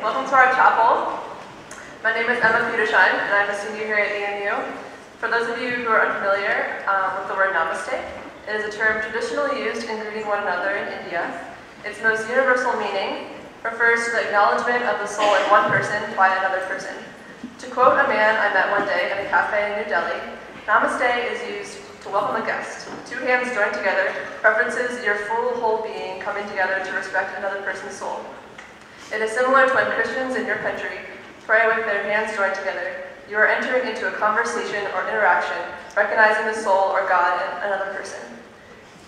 Welcome to our chapel. My name is Emma Petershine, and I'm a senior here at EMU. For those of you who are unfamiliar with the word namaste, it is a term traditionally used in greeting one another in India. Its most universal meaning refers to the acknowledgement of the soul in one person by another person. To quote a man I met one day in a cafe in New Delhi, namaste is used to welcome a guest. Two hands joined together references your full whole being coming together to respect another person's soul. It is similar to when Christians in your country pray with their hands joined together. You are entering into a conversation or interaction, recognizing the soul or God in another person.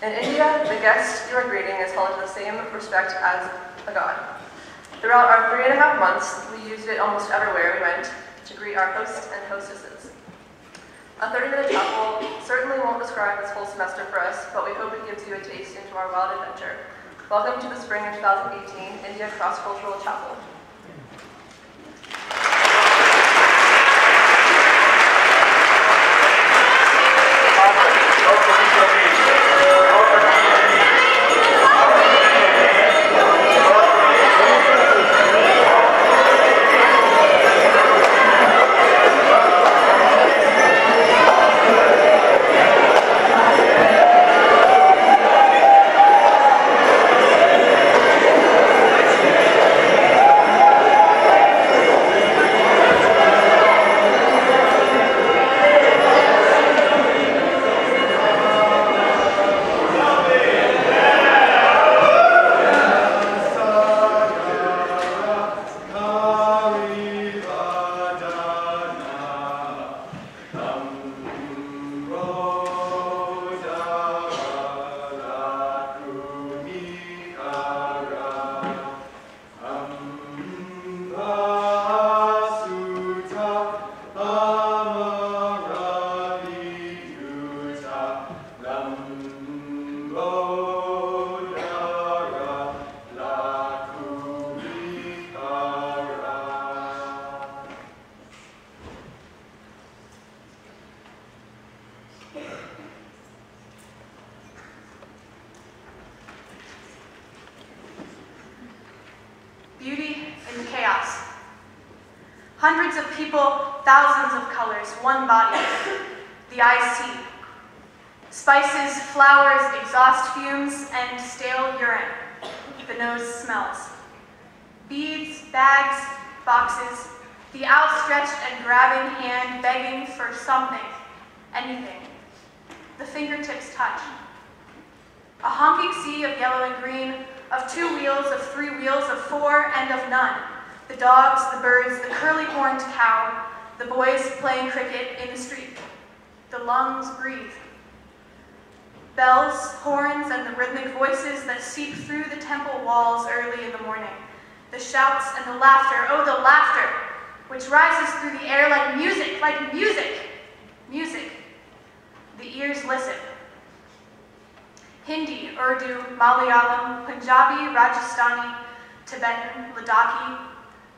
In India, the guest you are greeting is held in the same respect as a god. Throughout our 3.5 months, we used it almost everywhere we went to greet our hosts and hostesses. A 30-minute chapel certainly won't describe this whole semester for us, but we hope it gives you a taste into our wild adventure. Welcome to the spring of 2018 India Cross-Cultural Chapel. Beauty in chaos. Hundreds of people, thousands of colors, one body. The eyes see. Spices, flowers, exhaust fumes, and stale urine. The nose smells. Beads, bags, boxes, the outstretched and grabbing hand begging for something, anything. The fingertips touch. A honking sea of yellow and green, of 2 wheels, of 3 wheels, of 4, and of none. The dogs, the birds, the curly-horned cow, the boys playing cricket in the street. The lungs breathe. Bells, horns, and the rhythmic voices that seep through the temple walls early in the morning. The shouts and the laughter, oh, the laughter, which rises through the air like music, like music. Music. The ears listen. Hindi, Urdu, Malayalam, Punjabi, Rajasthani, Tibetan, Ladakhi,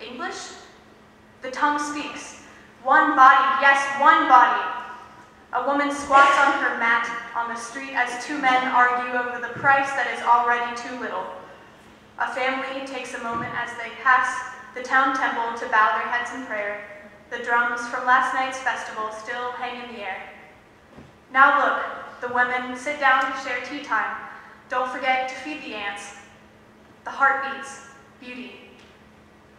English? The tongue speaks. One body, yes, one body. A woman squats on her mat on the street as 2 men argue over the price that is already too little. A family takes a moment as they pass the town temple to bow their heads in prayer. The drums from last night's festival still hang in the air. Now look. The women sit down to share tea time. Don't forget to feed the ants. The heart beats. Beauty.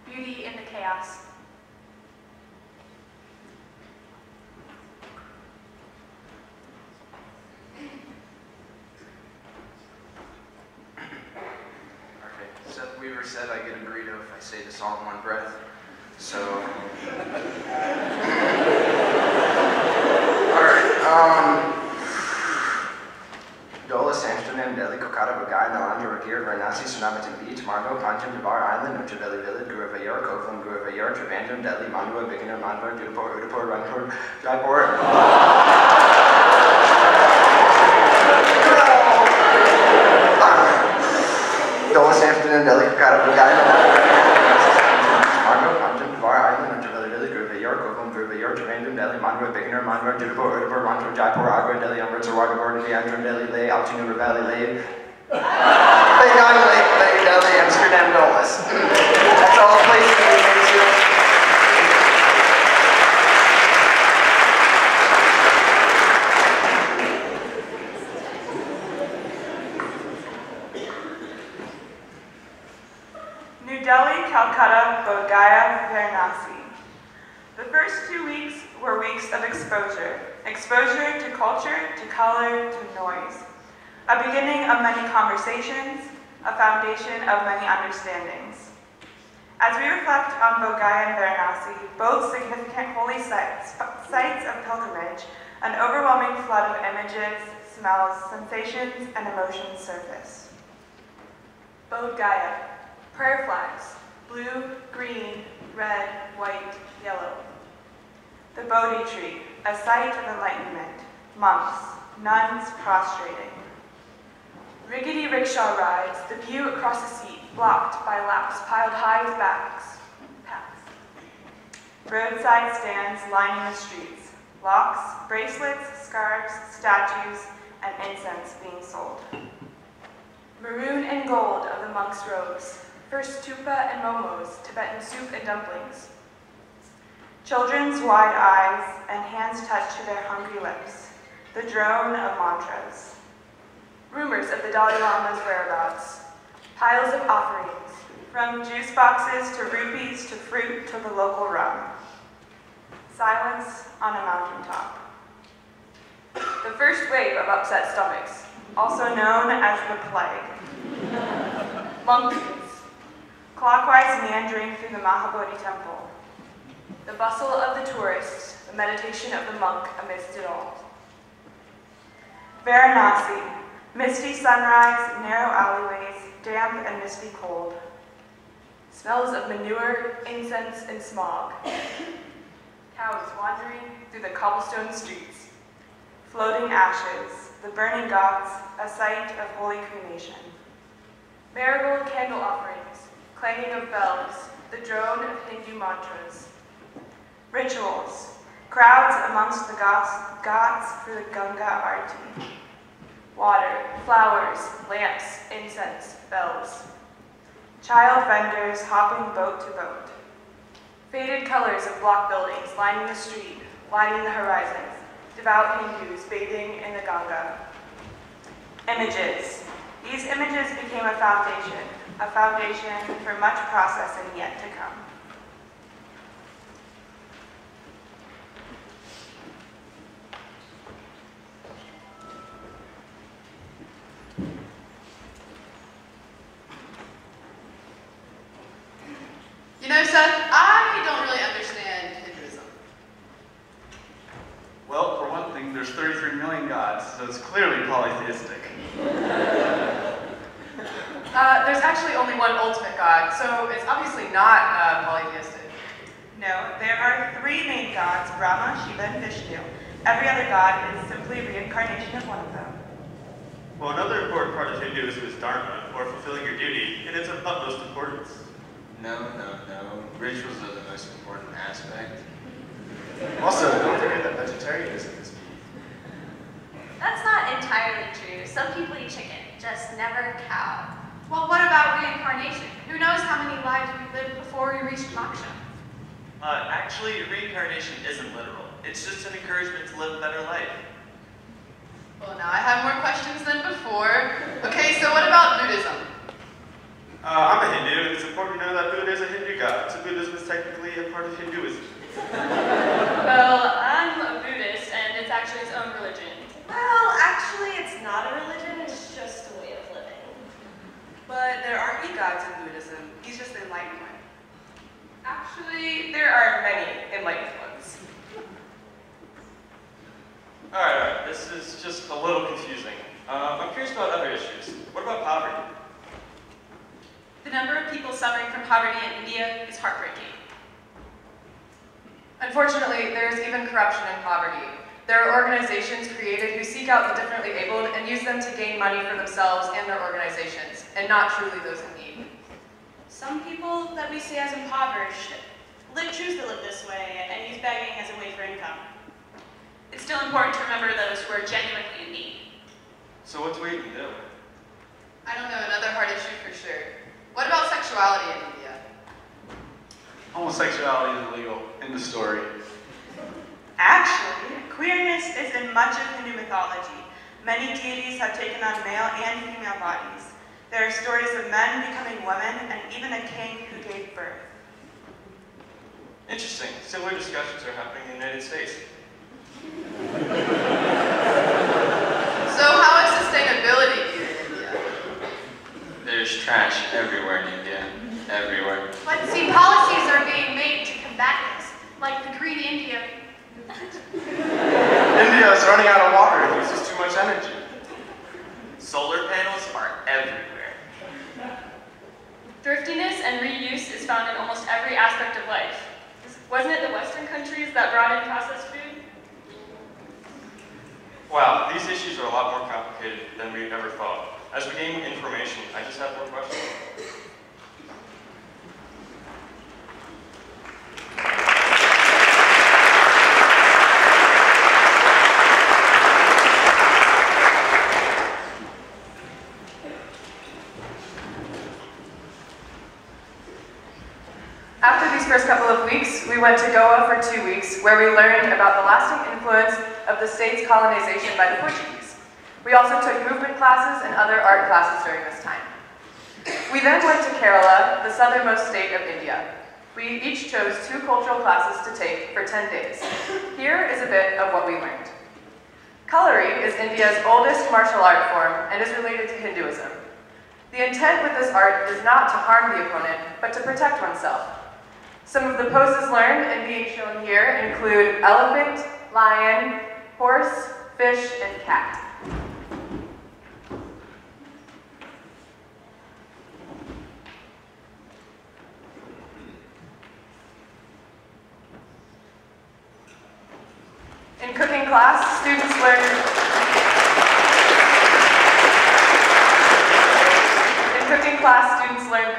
Beauty in the chaos. Okay, Seth Weaver said I get a burrito if I say this all in one breath. So, all right. Dolis, Amsterdam, Delhi, Kokata, Bagai, Nalanja, Rakir, Varanasi, Sunamatin Beach, Margo, Pancham, Jabar Island, Nocheveli Village, Guruvayur, Kovalam, Guruvayur, Trivandrum, Delhi, Mandua, Bikaner, Mandua, Dudapur, Udapur, Ranpur, Jaipur. Dolis, Amsterdam, Delhi, Kokata, Bagai, Margo, Pancham, Jabar Island, Nocheveli Village, Guruvayur, Kovalam, Guruvayur, Trivandrum, Delhi, Mandua, Bikaner, Mandua, Dudapur, Udapur, Ranpur, Jaipur, Agra, Delhi, Amritsar, Wagaburn, Andhra, Delhi, Leh, Alchinur Valley, Leh, Leh, Delhi, Amsterdam, Dolis. That's all the places. New Delhi, Calcutta, Bodh Gaya, Varanasi. The first 2 weeks were weeks of exposure. Exposure to culture, to color, to noise. A beginning of many conversations, a foundation of many understandings. As we reflect on Bodh Gaya and Varanasi, both significant holy sites of pilgrimage, an overwhelming flood of images, smells, sensations, and emotions surface. Bodh Gaya, prayer flags, blue, green, red, white, yellow. The Bodhi tree, a site of enlightenment, monks, nuns prostrating. Rickety rickshaw rides, the view across the sea, blocked by laps piled high with bags. Roadside stands lining the streets, locks, bracelets, scarves, statues, and incense being sold. Maroon and gold of the monks' robes, first tupa and momos, Tibetan soup and dumplings. Children's wide eyes and hands touched to their hungry lips, the drone of mantras. Rumors of the Dalai Lama's whereabouts, piles of offerings, from juice boxes to rupees to fruit to the local rum. Silence on a mountaintop. The first wave of upset stomachs, also known as the plague. Monkeys, clockwise meandering through the Mahabodhi temple. The bustle of the tourists, the meditation of the monk amidst it all. Varanasi, misty sunrise, narrow alleyways, damp and misty cold. Smells of manure, incense, and smog. Cows wandering through the cobblestone streets. Floating ashes, the burning ghats, a site of holy cremation. Marigold candle offerings, clanging of bells, the drone of Hindu mantras. Rituals, crowds amongst the ghats for the Ganga Arti. Water, flowers, lamps, incense, bells. Child vendors hopping boat to boat. Faded colors of block buildings lining the street, lighting the horizons. Devout Hindus bathing in the Ganga. Images. These images became a foundation for much processing yet to come. You know, Seth, I don't really understand Hinduism. Well, for one thing, there's 33 million gods, so it's clearly polytheistic. There's actually only one ultimate god, so it's obviously not polytheistic. No, there are 3 main gods, Brahma, Shiva, and Vishnu. Every other god is simply a reincarnation of one of them. Well, another important part of Hinduism is dharma, or fulfilling your duty, and it's of utmost importance. No. Rituals are the most important aspect. Also, don't forget that vegetarianism is key. That's not entirely true. Some people eat chicken, just never cow. Well, what about reincarnation? Who knows how many lives we lived before we reached moksha? Actually, reincarnation isn't literal. It's just an encouragement to live a better life. Well, now I have more questions than before. Okay, so what about Buddhism? I'm a Hindu, and it's important to know that Buddha is a Hindu god, so Buddhism is technically a part of Hinduism. Well, I'm a Buddhist, and it's actually its own religion. Well, actually, it's not a religion, it's just a way of living. But there aren't any gods in Buddhism. He's just the enlightened one. Actually, there are many enlightened ones. Alright, this is just a little confusing. I'm curious about other issues. What about poverty? The number of people suffering from poverty in India is heartbreaking. Unfortunately, there is even corruption in poverty. There are organizations created who seek out the differently abled and use them to gain money for themselves and their organizations, and not truly those in need. Some people that we see as impoverished choose to live this way and use begging as a way for income. It's still important to remember those who are genuinely in need. So what do we even do? I don't know, another hard issue for sure. What about sexuality in India? Homosexuality is illegal. End of story. Actually, queerness is in much of Hindu mythology. Many deities have taken on male and female bodies. There are stories of men becoming women and even a king who gave birth. Interesting. Similar discussions are happening in the United States. So how is sustainability viewed in India? There's trash everywhere in India. Everywhere. But see, policies are being made to combat this, like the Green India movement. India is running out of water. It uses too much energy. Solar panels are everywhere. Thriftiness and reuse is found in almost every aspect of life. Wasn't it the Western countries that brought in processed food? Wow, these issues are a lot more complicated than we ever thought. As we gain information, I just have more questions. After these first couple of weeks, we went to Goa for 2 weeks, where we learned about the lasting influence of the state's colonization by the Portuguese. We also took movement classes and other art classes during this time. We then went to Kerala, the southernmost state of India. We each chose 2 cultural classes to take for 10 days. Here is a bit of what we learned. Coloring is India's oldest martial art form and is related to Hinduism. The intent with this art is not to harm the opponent, but to protect oneself. Some of the poses learned and being shown here include elephant, lion, horse, fish, and cat. In cooking class, students learn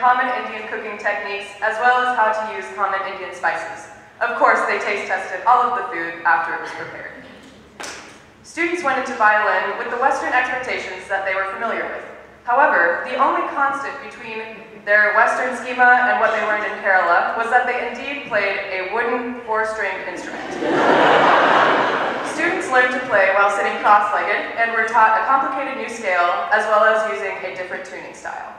common Indian cooking techniques, as well as how to use common Indian spices. Of course, they taste tested all of the food after it was prepared. Students went into violin with the Western expectations that they were familiar with. However, the only constant between their Western schema and what they learned in Kerala was that they indeed played a wooden 4-stringed instrument. Students learned to play while sitting cross-legged and were taught a complicated new scale, as well as using a different tuning style.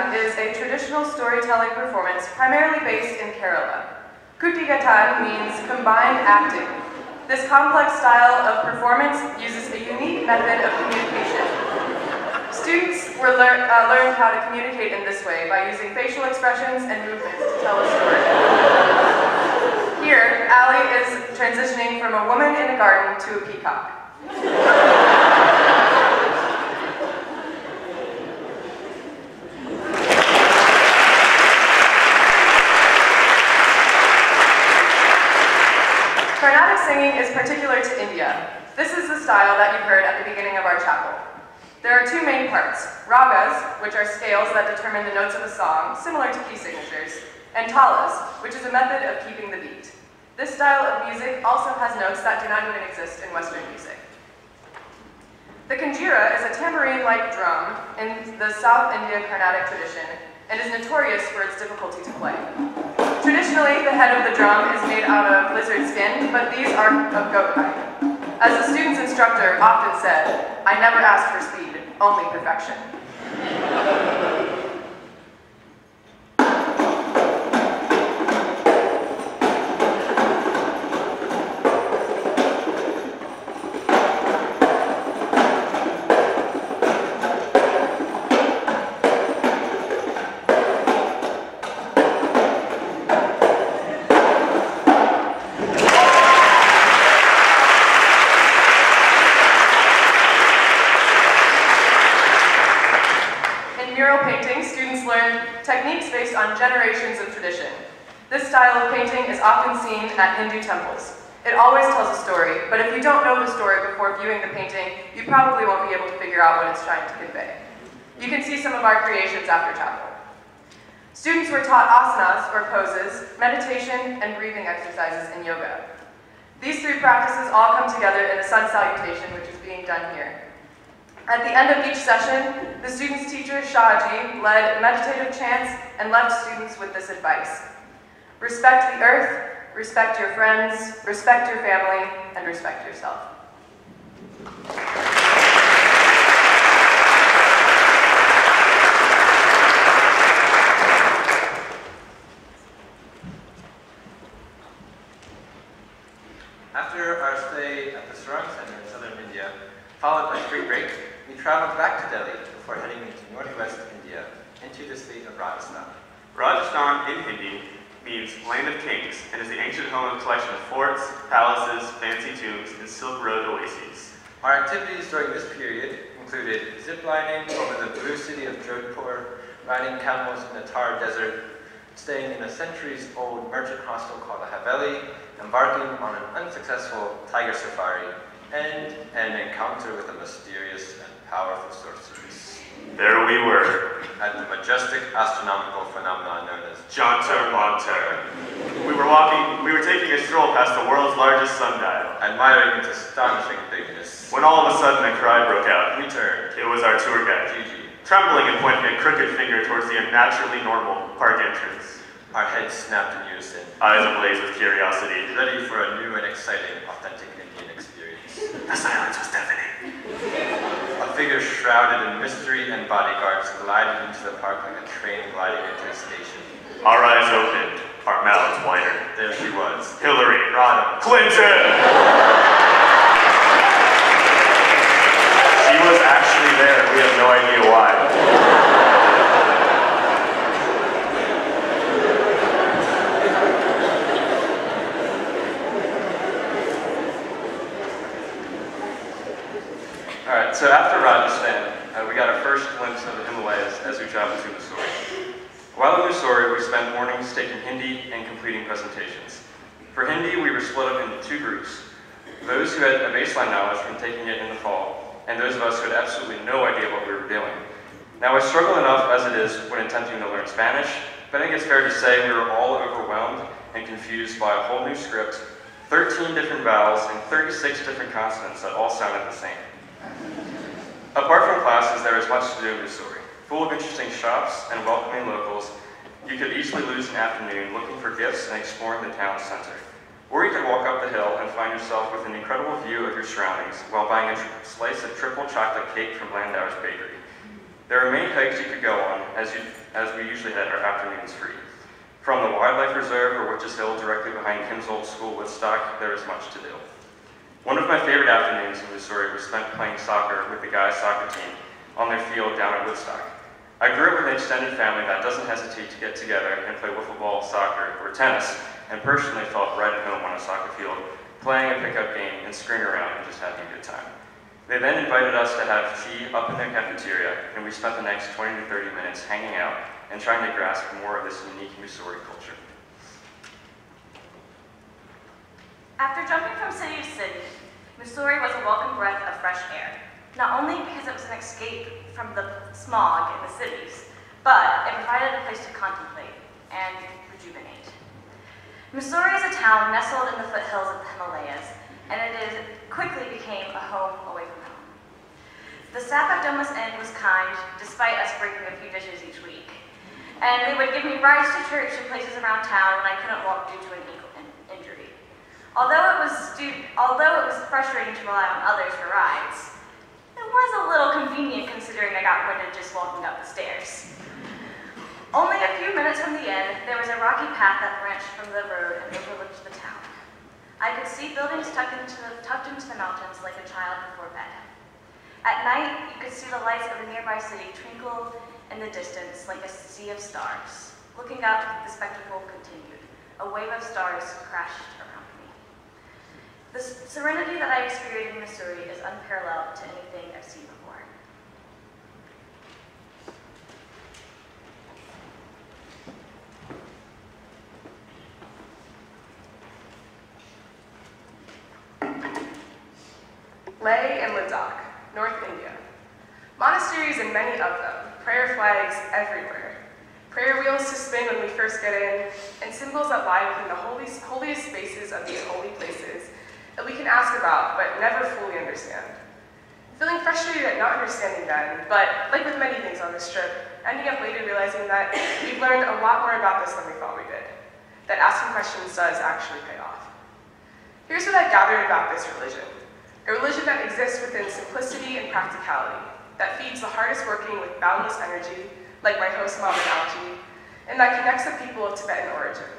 Is a traditional storytelling performance primarily based in Kerala. Kuttigattan means combined acting. This complex style of performance uses a unique method of communication. Students learned how to communicate in this way by using facial expressions and movements to tell a story. Here, Ali is transitioning from a woman in a garden to a peacock. Carnatic singing is particular to India. This is the style that you heard at the beginning of our chapel. There are 2 main parts, ragas, which are scales that determine the notes of a song, similar to key signatures, and talas, which is a method of keeping the beat. This style of music also has notes that do not even exist in Western music. The kanjira is a tambourine-like drum in the South India Carnatic tradition and is notorious for its difficulty to play. Traditionally, the head of the drum is made out of lizard skin, but these are of goat hide. As the student's instructor often said, "I never asked for speed, only perfection." Techniques based on generations of tradition. This style of painting is often seen at Hindu temples. It always tells a story, but if you don't know the story before viewing the painting, you probably won't be able to figure out what it's trying to convey. You can see some of our creations after chapel. Students were taught asanas, or poses, meditation, and breathing exercises in yoga. These three practices all come together in the sun salutation, which is being done here. At the end of each session, the student's teacher, Shaji, led meditative chants and left students with this advice: respect the earth, respect your friends, respect your family, and respect yourself. After our stay at the Sarang Center in southern India, followed by spring break, we traveled back to Delhi before heading into northwest India, into the state of Rajasthan. Rajasthan in Hindi means land of kings and is the ancient home of a collection of forts, palaces, fancy tombs, and Silk Road oases. Our activities during this period included ziplining over the blue city of Jodhpur, riding camels in the Thar Desert, staying in a centuries-old merchant hostel called a Haveli, embarking on an unsuccessful tiger safari, and an encounter with a mysterious and powerful sorceress. There we were, at the majestic astronomical phenomenon known as Jantar Mantar. We were taking a stroll past the world's largest sundial, admiring its astonishing bigness, when all of a sudden a cry broke out. We turned. It was our tour guide, Gigi, trembling and pointing a crooked finger towards the unnaturally normal park entrance. Our heads snapped in unison, eyes ablaze with curiosity, ready for a new and exciting, authentic Indian experience. The silence was deafening. A figure shrouded in mystery and bodyguards glided into the park like a train gliding into a station. Our eyes opened, our mouths wider. There she was. Hillary Rodham Clinton! She was actually there. We have no idea why. Alright, so after Rajasthan, we got our first glimpse of the Himalayas as we traveled to Missouri. While in Missouri, we spent mornings taking Hindi and completing presentations. For Hindi, we were split up into two groups: those who had a baseline knowledge from taking it in the fall, and those of us who had absolutely no idea what we were doing. Now, I struggle enough as it is when attempting to learn Spanish, but I think it's fair to say we were all overwhelmed and confused by a whole new script, 13 different vowels, and 36 different consonants that all sounded the same. Apart from classes, there is much to do in Missouri. Full of interesting shops and welcoming locals, you could easily lose an afternoon looking for gifts and exploring the town center. Or you could walk up the hill and find yourself with an incredible view of your surroundings while buying a slice of triple chocolate cake from Landauer's Bakery. There are many hikes you could go on, as we usually had our afternoons free. From the Wildlife Reserve or Witches Hill directly behind Kim's old school, Woodstock, there is much to do. One of my favorite afternoons in Missouri was spent playing soccer with the guys' soccer team on their field down at Woodstock. I grew up with an extended family that doesn't hesitate to get together and play wiffle ball, soccer, or tennis, and personally felt right at home on a soccer field, playing a pickup game and screwing around and just having a good time. They then invited us to have tea up in their cafeteria, and we spent the next 20 to 30 minutes hanging out and trying to grasp more of this unique Missouri culture. After jumping from city to city, Missouri was a welcome breath of fresh air, not only because it was an escape from the smog in the cities, but it provided a place to contemplate and rejuvenate. Missouri is a town nestled in the foothills of the Himalayas, and it quickly became a home away from home. The staff at Domus Inn was kind, despite us breaking a few dishes each week, and they would give me rides to church in places around town when I couldn't walk due to an ankle injury. Although it was frustrating to rely on others for rides, it was a little convenient considering I got winded just walking up the stairs. Only a few minutes from the inn, there was a rocky path that branched from the road and overlooked the town. I could see buildings tucked into the mountains like a child before bed. At night, you could see the lights of the nearby city twinkle in the distance like a sea of stars. Looking up, the spectacle continued. A wave of stars crashed around me. The serenity that I experienced in Missouri is unparalleled to anything I've seen before. Leh and Ladakh, North India. Monasteries and many of them, prayer flags everywhere. prayer wheels to spin when we first get in, and symbols that lie within the holiest spaces of these holy places that we can ask about but never fully understand. Feeling frustrated at not understanding then, but like with many things on this trip, ending up later realizing that we've learned a lot more about this than we thought we did, that asking questions does actually pay off. Here's what I've gathered about this religion. A religion that exists within simplicity and practicality, that feeds the hardest working with boundless energy, like my host mom analogy, and that connects the people of Tibetan origin.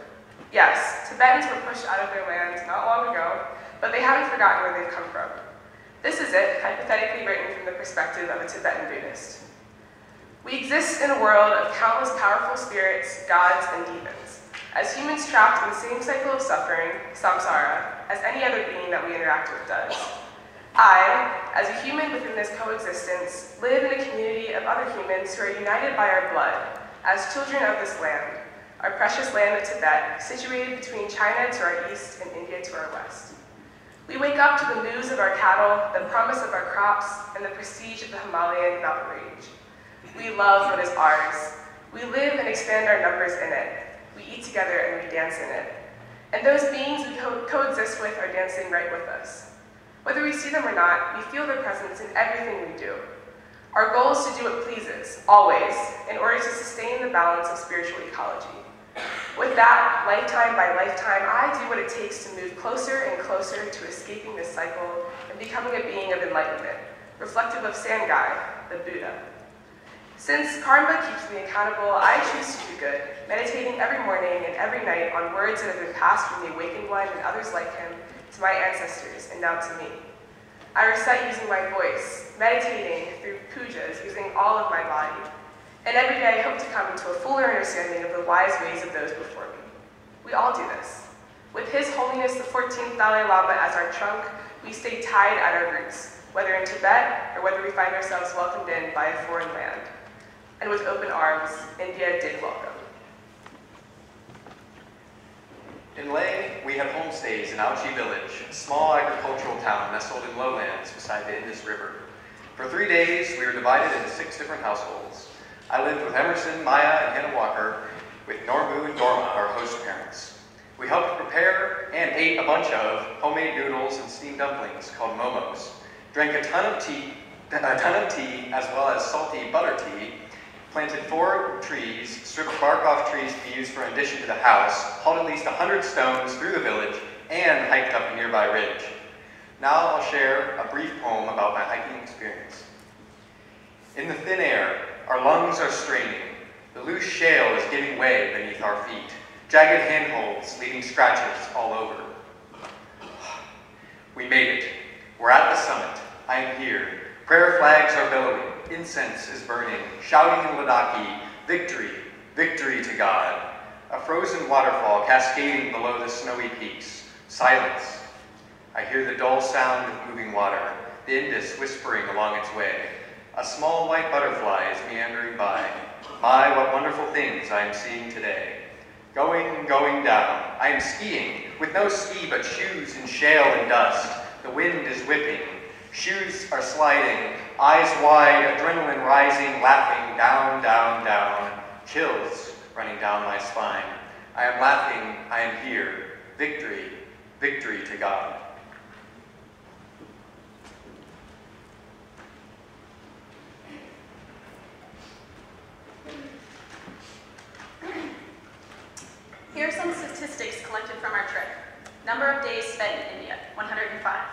Yes, Tibetans were pushed out of their land not long ago, but they haven't forgotten where they've come from. This is it, hypothetically written from the perspective of a Tibetan Buddhist. We exist in a world of countless powerful spirits, gods, and demons, as humans trapped in the same cycle of suffering, samsara, as any other being that we interact with does. I, as a human within this coexistence, live in a community of other humans who are united by our blood, as children of this land, our precious land of Tibet, situated between China to our east and India to our west. We wake up to the moos of our cattle, the promise of our crops, and the prestige of the Himalayan mountain range. We love what is ours. We live and expand our numbers in it. We eat together and we dance in it. And those beings we coexist with are dancing right with us. Whether we see them or not, we feel their presence in everything we do. Our goal is to do what pleases, always, in order to sustain the balance of spiritual ecology. With that, lifetime by lifetime, I do what it takes to move closer and closer to escaping this cycle and becoming a being of enlightenment, reflective of Sangai, the Buddha. Since karma keeps me accountable, I choose to do good, meditating every morning and every night on words that have been passed from the awakened one and others like him to my ancestors and now to me. I recite using my voice, meditating through pujas, using all of my body. And every day I hope to come into a fuller understanding of the wise ways of those before me. We all do this. With His Holiness the 14th Dalai Lama as our trunk, we stay tied at our roots, whether in Tibet or whether we find ourselves welcomed in by a foreign land. And with open arms, India did welcome. In Leh, we had homestays in Auchi Village, a small agricultural town nestled in lowlands beside the Indus River. For 3 days, we were divided into 6 different households. I lived with Emerson, Maya, and Hannah Walker, with Norbu and Dorma, our host parents. We helped prepare and ate a bunch of homemade noodles and steamed dumplings called momos, drank a ton of tea as well as salty butter tea, planted 4 trees, stripped bark off trees to be used for an addition to the house, hauled at least 100 stones through the village, and hiked up a nearby ridge. Now I'll share a brief poem about my hiking experience. In the thin air, our lungs are straining. The loose shale is giving way beneath our feet, jagged handholds leaving scratches all over. We made it. We're at the summit. I am here. Prayer flags are billowing. Incense is burning, shouting in Ladakhi, victory, victory to God. A frozen waterfall cascading below the snowy peaks. Silence. I hear the dull sound of moving water, the Indus whispering along its way. A small white butterfly is meandering by. My, what wonderful things I am seeing today. Going, going down. I am skiing, with no ski but shoes in shale and dust. The wind is whipping. Shoes are sliding, eyes wide, adrenaline rising, laughing, down, down, down. Chills running down my spine. I am laughing, I am here. Victory, victory to God. Here are some statistics collected from our trip. Number of days spent in India, 105.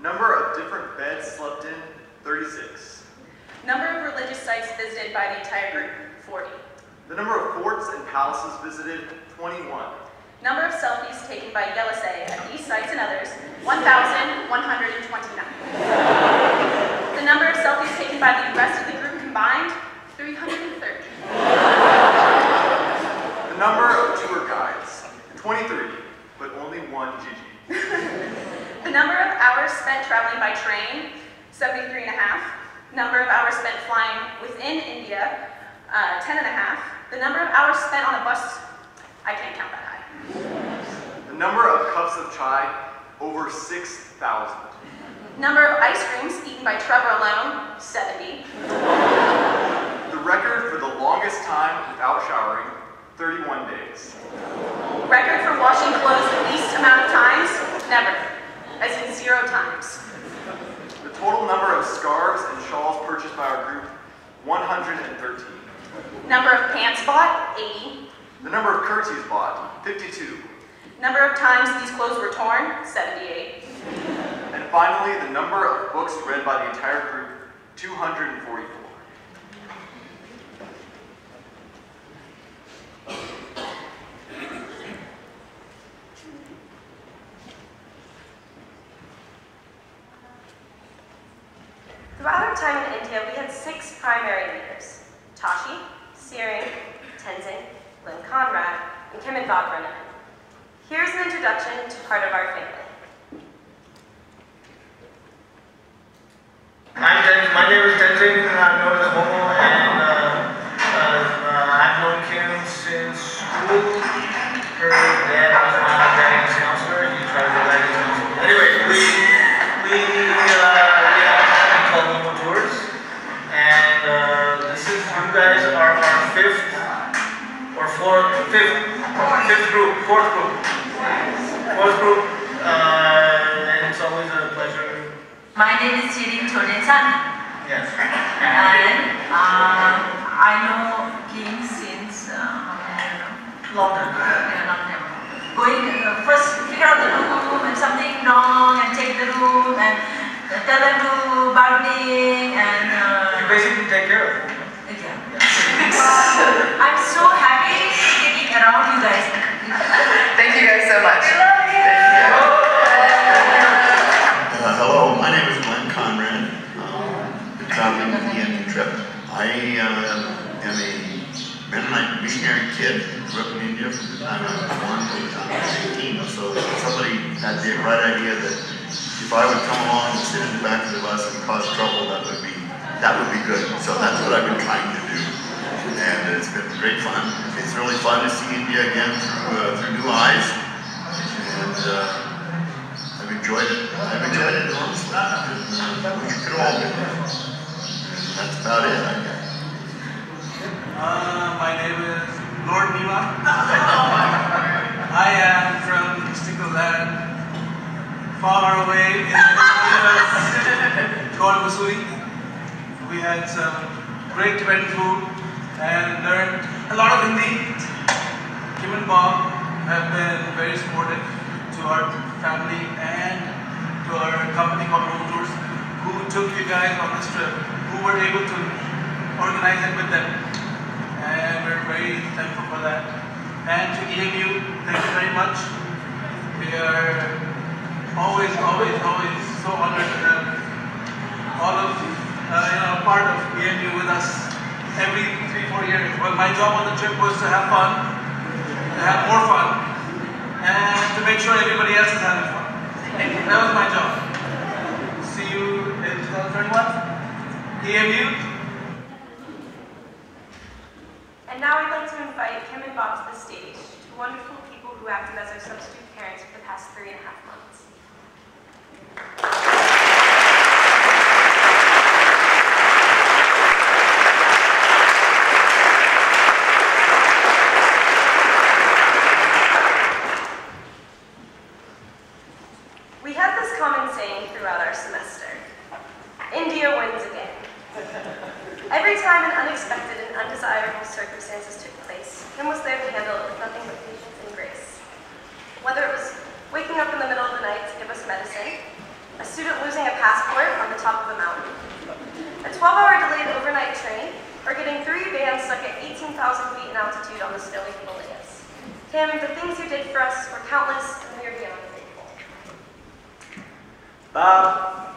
Number of different beds slept in, 36. Number of religious sites visited by the entire group, 40. The number of forts and palaces visited, 21. Number of selfies taken by Yelisei at these sites and others, 1,129. The number of selfies taken by the rest of the group combined, 330. The number of tour guides, 23, but only one Gigi. The number of hours spent traveling by train, 73 and a half. Number of hours spent flying within India, 10 and a half. The number of hours spent on a bus, I can't count that high. The number of cups of chai, over 6,000. Number of ice creams eaten by Trevor alone, 70. The the record for the longest time without showering, 31 days. Record for washing clothes the least amount of times? Never. As in 0 times. The total number of scarves and shawls purchased by our group, 113. Number of pants bought? 80. The number of curtsies bought, 52. Number of times these clothes were torn? 78. And finally, the number of books read by the entire group, 244. Throughout our time in India, we had 6 primary leaders: Tashi, Searing, Tenzing, Lynn Conrad, and Kim and Bob Brennan. Here's an introduction to part of our family. My name is Tenzing, I'm known as Momo, and I've known Kim since school. Her dad was my guidance counselor, he tried to guide us. Anyway, we call Momo Tours, and this is, you guys are our fourth group, and it's always a pleasure. My name is Jirin Chonin-san. Yes. And I know Kim since long time. Going first figure out the room and something wrong and check the room and tell them to bargaining and you basically take care of them. Yeah. I'm so happy getting around you guys. Thank you guys so much. Hello, my name is Glenn Conrad. Traveling with the Indian trip. I am a Mennonite missionary kid. Grew up in India from the time I was 1 to the time I was 18. So somebody had the bright idea that if I would come along and sit in the back of the bus and cause trouble, that would be good. So that's what I've been trying to do. And it's been great fun. It's really fun to see India again through new eyes. And I've enjoyed it. I've enjoyed it enormously. We could all do that. That's about it, I guess. My name is Lord Nima. I am from mystical land, far away in the called Missouri. We had some great Tibetan food and learned a lot of Hindi. Kim and Bob have been very supportive to our family and to our company called Momo Tours, who took you guys on this trip, who were able to organize it with them. And we're very thankful for that. And to EMU, thank you very much. We are always so honored to have all of part of EMU with us every 3-4 years. Well, my job on the trip was to have fun, to have more fun, and to make sure everybody else is having fun. That was my job. See you in 2021. EMU. And now I'd like to invite Kim and Bob to the stage, two wonderful people who acted as our substitute parents for the past 3.5 months. We had this common saying throughout our semester: India wins again. Every time an unexpected and undesirable circumstances took place, Kim was there to handle it with nothing but patience and grace. Whether it was waking up in the middle of the night to give us medicine, a student losing a passport on the top of a mountain, a 12-hour delayed overnight train, or getting 3 vans stuck at 18,000 feet in altitude on the snowy Himalayas. Kim, the things you did for us were countless, and we are beyond grateful. Bob,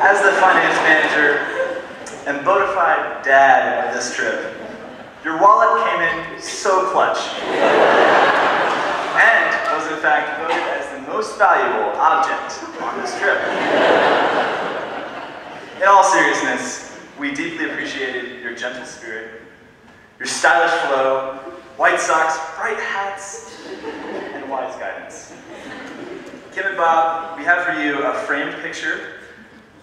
as the finance manager and bona fide dad of this trip, your wallet came in so clutch and was in fact voted as the most valuable object on this trip. In all seriousness, we deeply appreciated your gentle spirit, your stylish flow, white socks, bright hats, and wise guidance. Kim and Bob, we have for you a framed picture,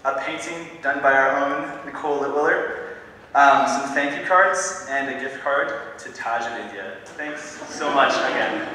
a painting done by our own Nicole Litwiller, Some thank you cards and a gift card to Taj of India. Thanks so much again.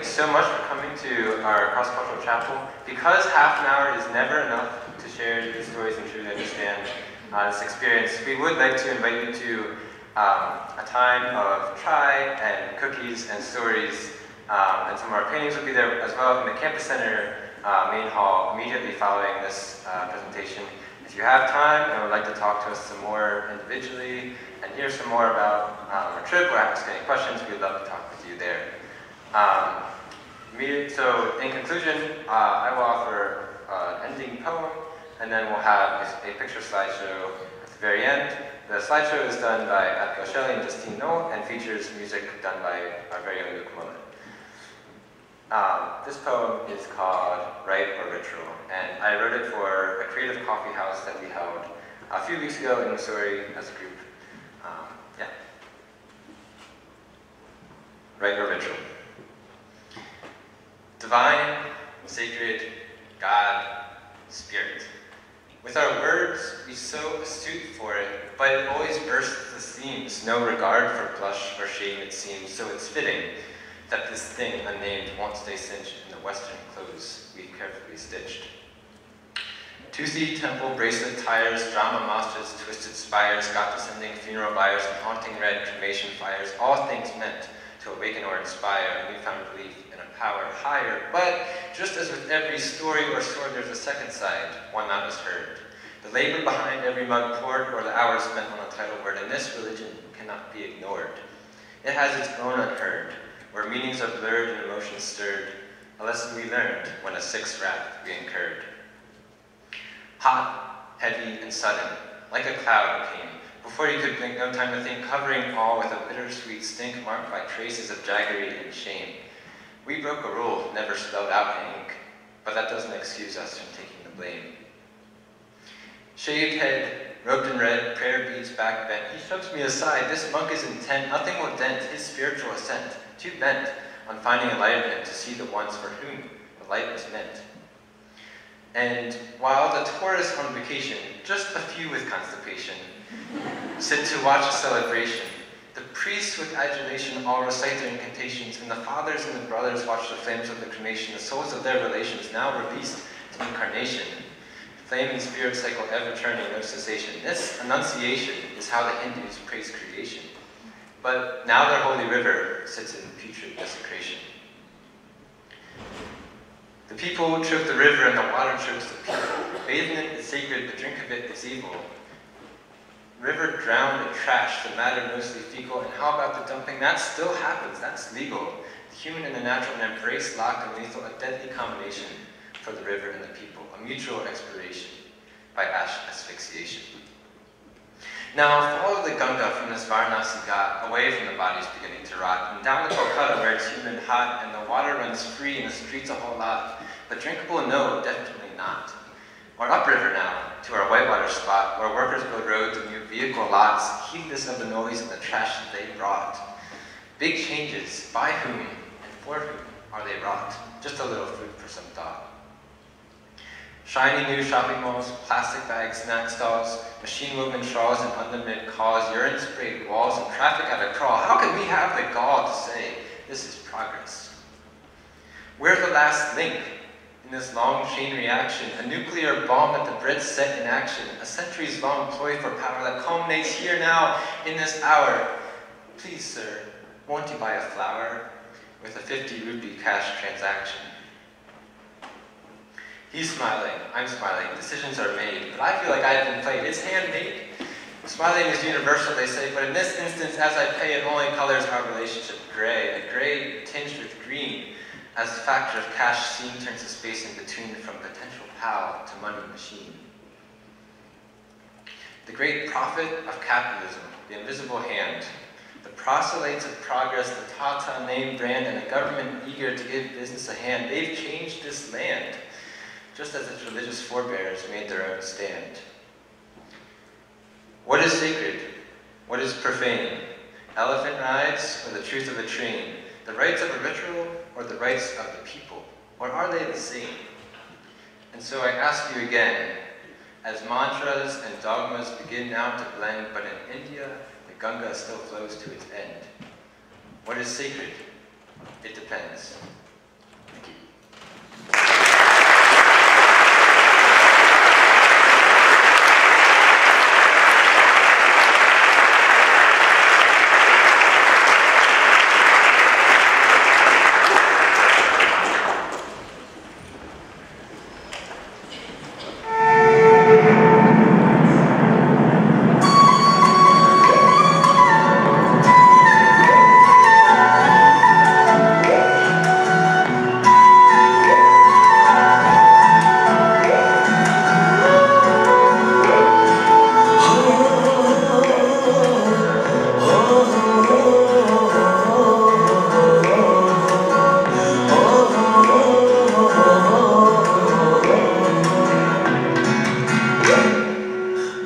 So much for coming to our cross-cultural chapel. Because half an hour is never enough to share these stories and truly understand this experience, we would like to invite you to a time of chai and cookies and stories, and some of our paintings will be there as well in the campus center main hall immediately following this presentation. If you have time and would like to talk to us some more individually and hear some more about our trip or ask any questions, we'd love to talk with you there. So in conclusion, I will offer an ending poem, and then we'll have a picture slideshow at the very end. The slideshow is done by Abigail Shelley and Justine Knoll and features music done by our very own Luke Mullen. This poem is called Rite or Ritual, and I wrote it for a creative coffee house that we held a few weeks ago in Missouri as a group. Rite or Ritual. Divine, sacred, God, Spirit. With our words, we so astute for it, but it always bursts the seams, no regard for blush or shame it seems, so it's fitting that this thing unnamed won't stay cinched in the western clothes we've carefully stitched. Toothy temple bracelet tires, drama mostres, twisted spires, God descending funeral biers, and haunting red cremation fires, all things meant to awaken or inspire a newfound belief in a power higher. But just as with every story or sword, there's a second side, one not as heard. The labor behind every mug poured or the hours spent on a title word, and this religion cannot be ignored. It has its own unheard, where meanings are blurred and emotions stirred, a lesson we learned when a sixth wrath we incurred. Hot, heavy, and sudden, like a cloud it came, before you could blink, no time to think, covering all with a bittersweet stink marked by traces of jaggery and shame. We broke a rule, never spelled out in ink, but that doesn't excuse us from taking the blame. Shaved head, robed in red, prayer beads back bent, he shoves me aside, this monk is intent, nothing will dent his spiritual ascent, too bent on finding enlightenment to see the ones for whom the light was meant. And while the tourists on vacation, just a few with constipation, sit to watch a celebration, the priests with adulation all recite their incantations, and the fathers and the brothers watch the flames of the cremation, the souls of their relations now released to incarnation. Flame and spirit cycle ever turning, no cessation. This annunciation is how the Hindus praise creation. But now their holy river sits in putrid desecration. The people choke the river and the water chokes the people. Bathing in it is sacred, the drink of it is evil. River drowned in trash, the matter mostly fecal, and how about the dumping? That still happens, that's legal. The human and the natural, an embrace locked and lethal, a deadly combination for the river and the people, a mutual expiration by ash asphyxiation. Now follow the Ganga from this Varanasi Ghat, away from the bodies beginning to rot, and down the Kolkata where it's humid and hot, and the water runs free and the streets a whole lot, but drinkable, no, definitely not. Or upriver now, to our whitewater spot, where workers build roads and new vehicle lots, heedless of the noise and the trash that they brought. Big changes, by whom and for whom are they wrought? Just a little food for some thought. Shiny new shopping malls, plastic bags, snack stalls, machine-woven shawls and unlimited calls, urine-sprayed walls and traffic at a crawl. How can we have the gall to say this is progress? Where's the last link in this long chain reaction? A nuclear bomb that the Brits set in action, a centuries-long ploy for power that culminates here now in this hour. Please, sir, won't you buy a flower with a 50 rupee cash transaction? He's smiling, I'm smiling, decisions are made, but I feel like I have been played. It's handmade. Smiling is universal, they say, but in this instance, as I pay, it only colors our relationship gray, a gray tinged with green, as the factor of cash seen turns the space in between from potential pal to money machine. The great prophet of capitalism, the invisible hand, The proselytes of progress, the Tata name brand, and a government eager to give business a hand, they've changed this land, just as its religious forebears made their own stand. What is sacred? What is profane? Elephant rides or the truth of a train? The rights of a ritual or the rights of the people? Or are they the same? And so I ask you again, as mantras and dogmas begin now to blend, but in India, the Ganga still flows to its end. What is sacred? It depends. Thank you.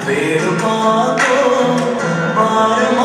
Vedo poco, ma